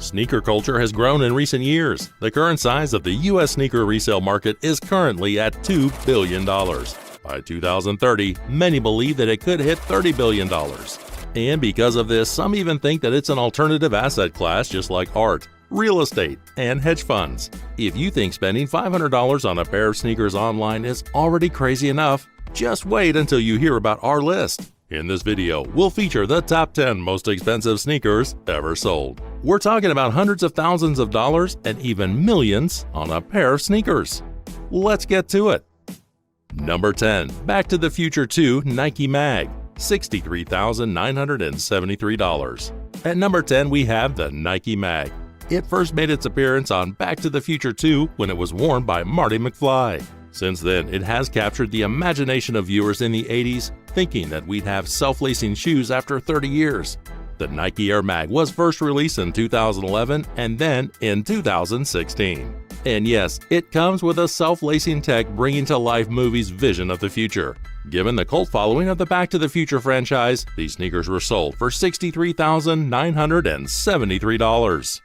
Sneaker culture has grown in recent years. The current size of the U.S. sneaker resale market is currently at $2 billion. By 2030, many believe that it could hit $30 billion. And because of this, some even think that it's an alternative asset class just like art, real estate, and hedge funds. If you think spending $500 on a pair of sneakers online is already crazy enough, just wait until you hear about our list. In this video, we'll feature the top 10 most expensive sneakers ever sold. We're talking about hundreds of thousands of dollars and even millions on a pair of sneakers. Let's get to it. Number 10. Back to the Future 2 Nike Mag, $63,973. At number 10, we have the Nike Mag. It first made its appearance on Back to the Future 2 when it was worn by Marty McFly. Since then, it has captured the imagination of viewers in the 80s, thinking that we'd have self-lacing shoes after 30 years. The Nike Air Mag was first released in 2011 and then in 2016. And yes, it comes with a self-lacing tech bringing to life movies' vision of the future. Given the cult following of the Back to the Future franchise, these sneakers were sold for $63,973.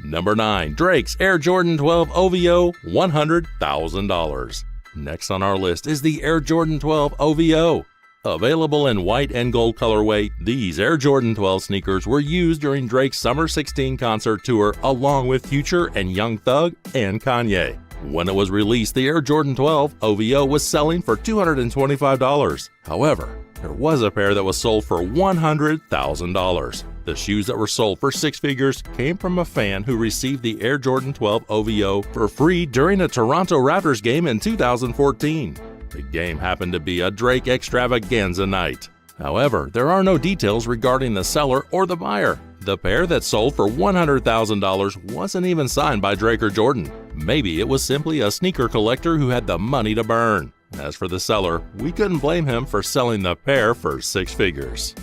Number 9. Drake's Air Jordan 12 OVO, $100,000. Next on our list is the Air Jordan 12 OVO. Available in white and gold colorway, these Air Jordan 12 sneakers were used during Drake's Summer 16 concert tour along with Future and Young Thug and Kanye. When it was released, the Air Jordan 12 OVO was selling for $225. However, there was a pair that was sold for $100,000. The shoes that were sold for six figures came from a fan who received the Air Jordan 12 OVO for free during a Toronto Raptors game in 2014. The game happened to be a Drake extravaganza night. However, there are no details regarding the seller or the buyer. The pair that sold for $100,000 wasn't even signed by Drake or Jordan. Maybe it was simply a sneaker collector who had the money to burn. As for the seller, we couldn't blame him for selling the pair for six figures.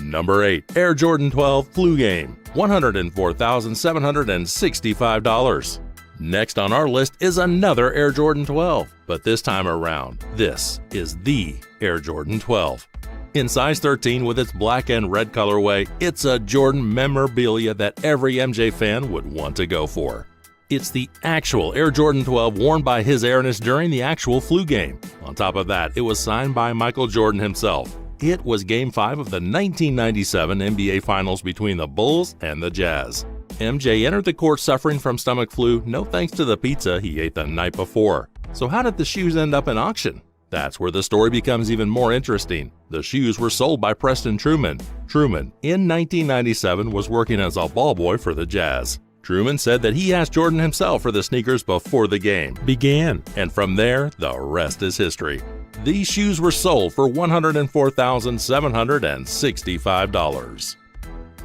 Number 8. Air Jordan 12 Flu Game, $104,765. Next on our list is another Air Jordan 12, but this time around, this is the Air Jordan 12. In size 13 with its black and red colorway, it's a Jordan memorabilia that every MJ fan would want to go for. It's the actual Air Jordan 12 worn by His Airness during the actual flu game. On top of that, it was signed by Michael Jordan himself. It was Game 5 of the 1997 NBA Finals between the Bulls and the Jazz. MJ entered the court suffering from stomach flu, no thanks to the pizza he ate the night before. So how did the shoes end up in auction? That's where the story becomes even more interesting. The shoes were sold by Preston Truman. Truman, in 1997, was working as a ball boy for the Jazz. Truman said that he asked Jordan himself for the sneakers before the game began, and from there, the rest is history. These shoes were sold for $104,765.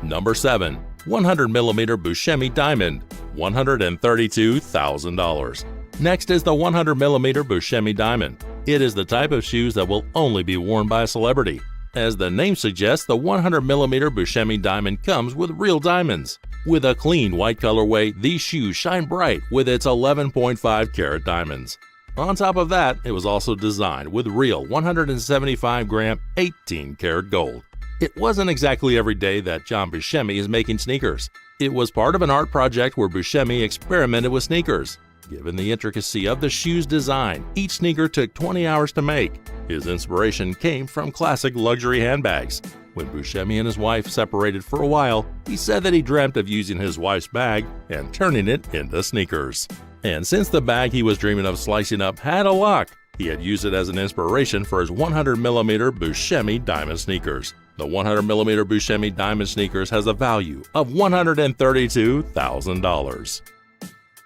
Number 7. 100mm Buscemi Diamond, $132,000. Next is the 100mm Buscemi Diamond. It is the type of shoes that will only be worn by a celebrity. As the name suggests, the 100mm Buscemi Diamond comes with real diamonds. With a clean white colorway, these shoes shine bright with its 11.5 karat diamonds. On top of that, it was also designed with real 175-gram, 18-karat gold. It wasn't exactly every day that John Buscemi is making sneakers. It was part of an art project where Buscemi experimented with sneakers. Given the intricacy of the shoe's design, each sneaker took 20 hours to make. His inspiration came from classic luxury handbags. When Buscemi and his wife separated for a while, he said that he dreamt of using his wife's bag and turning it into sneakers. And since the bag he was dreaming of slicing up had a lock, he had used it as an inspiration for his 100mm Buscemi diamond sneakers. The 100mm Buscemi diamond sneakers has a value of $132,000.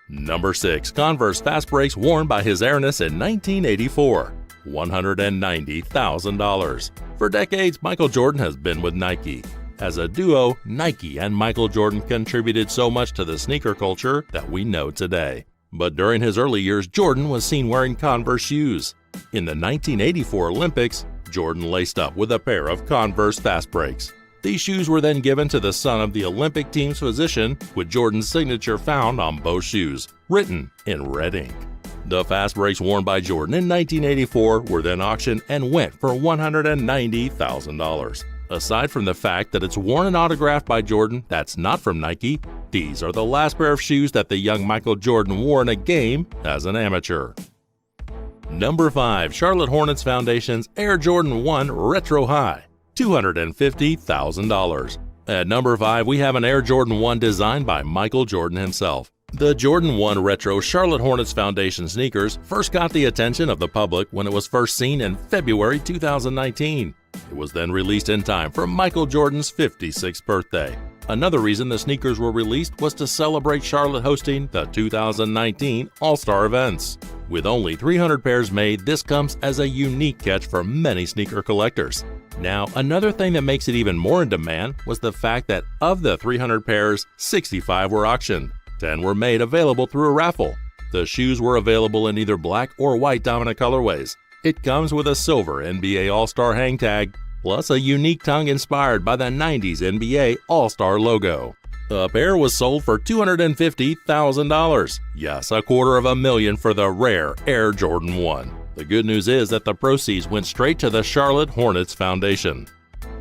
Number 6. Converse Fast Breaks worn by His Airness in 1984, $190,000. For decades, Michael Jordan has been with Nike. As a duo, Nike and Michael Jordan contributed so much to the sneaker culture that we know today. But during his early years, Jordan was seen wearing Converse shoes. In the 1984 Olympics, Jordan laced up with a pair of Converse Fast Breaks. These shoes were then given to the son of the Olympic team's physician, with Jordan's signature found on both shoes, written in red ink. The Fast Breaks worn by Jordan in 1984 were then auctioned and went for $190,000. Aside from the fact that it's worn and autographed by Jordan that's not from Nike, These are the last pair of shoes that the young Michael Jordan wore in a game as an amateur. Number 5. Charlotte Hornets Foundation's Air Jordan 1 Retro High, $250,000. At number 5, we have an Air Jordan 1 designed by Michael Jordan himself. The Jordan 1 Retro Charlotte Hornets Foundation sneakers first got the attention of the public when it was first seen in February 2019. It was then released in time for Michael Jordan's 56th birthday. Another reason the sneakers were released was to celebrate Charlotte hosting the 2019 All-Star events. With only 300 pairs made, this comes as a unique catch for many sneaker collectors. Now, another thing that makes it even more in demand was the fact that of the 300 pairs, 65 were auctioned. 10 were made available through a raffle. The shoes were available in either black or white dominant colorways. It comes with a silver NBA All-Star hang tag, plus a unique tongue inspired by the 90s NBA All-Star logo. The pair was sold for $250,000. Yes, $250,000 for the rare Air Jordan 1. The good news is that the proceeds went straight to the Charlotte Hornets Foundation.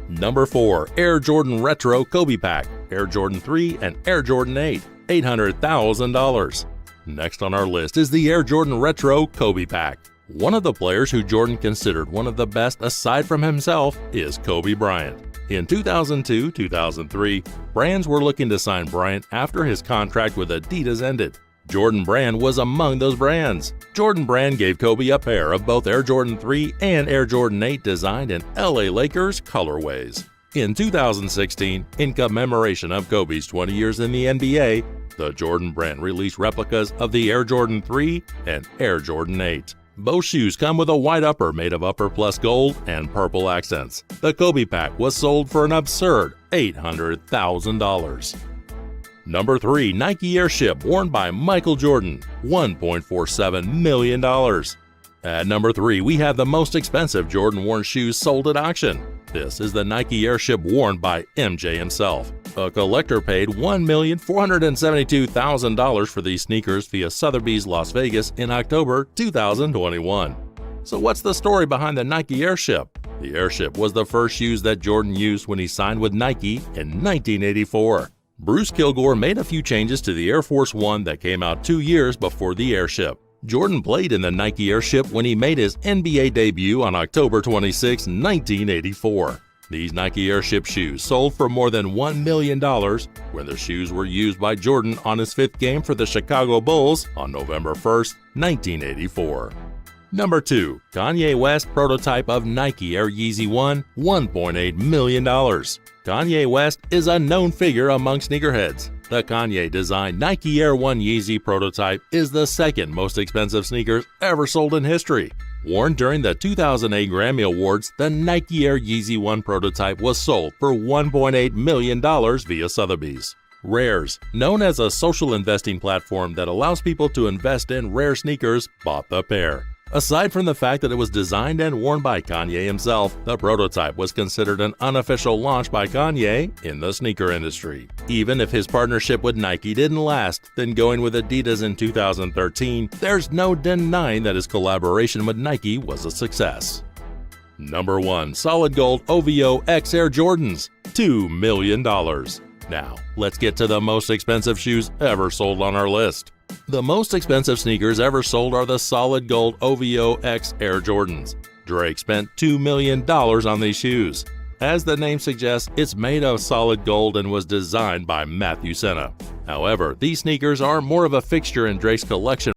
Number 4. Air Jordan Retro Kobe Pack, Air Jordan 3 and Air Jordan 8, $800,000. Next on our list is the Air Jordan Retro Kobe Pack. One of the players who Jordan considered one of the best aside from himself is Kobe Bryant. In 2002-2003, brands were looking to sign Bryant after his contract with Adidas ended. Jordan Brand was among those brands. Jordan Brand gave Kobe a pair of both Air Jordan 3 and Air Jordan 8 designed in LA Lakers colorways. In 2016, in commemoration of Kobe's 20 years in the NBA, the Jordan Brand released replicas of the Air Jordan 3 and Air Jordan 8. Both shoes come with a white upper made of upper plus gold and purple accents. The Kobe Pack was sold for an absurd $800,000. Number 3. Nike Airship worn by Michael Jordan, $1.47 million. At number 3, we have the most expensive Jordan-worn shoes sold at auction. This is the Nike Airship worn by MJ himself. A collector paid $1,472,000 for these sneakers via Sotheby's Las Vegas in October 2021. So what's the story behind the Nike Airship? The Airship was the first shoes that Jordan used when he signed with Nike in 1984. Bruce Kilgore made a few changes to the Air Force One that came out 2 years before the Airship. Jordan played in the Nike Airship when he made his NBA debut on October 26, 1984. These Nike Airship shoes sold for more than $1 million when the shoes were used by Jordan on his 5th game for the Chicago Bulls on November 1, 1984. Number 2. Kanye West prototype of Nike Air Yeezy 1, $1.8 million. Kanye West is a known figure among sneakerheads. The Kanye-designed Nike Air 1 Yeezy prototype is the second most expensive sneakers ever sold in history. Worn during the 2008 Grammy Awards, the Nike Air Yeezy 1 prototype was sold for $1.8 million via Sotheby's. Rares, known as a social investing platform that allows people to invest in rare sneakers, bought the pair. Aside from the fact that it was designed and worn by Kanye himself, the prototype was considered an unofficial launch by Kanye in the sneaker industry. Even if his partnership with Nike didn't last, then going with Adidas in 2013, there's no denying that his collaboration with Nike was a success. Number 1. Solid Gold OVO X Air Jordans, $2 million. Now, let's get to the most expensive shoes ever sold on our list. The most expensive sneakers ever sold are the Solid Gold OVO X Air Jordans. Drake spent $2 million on these shoes. As the name suggests, it's made of solid gold and was designed by Matthew Senna. However, these sneakers are more of a fixture in Drake's collection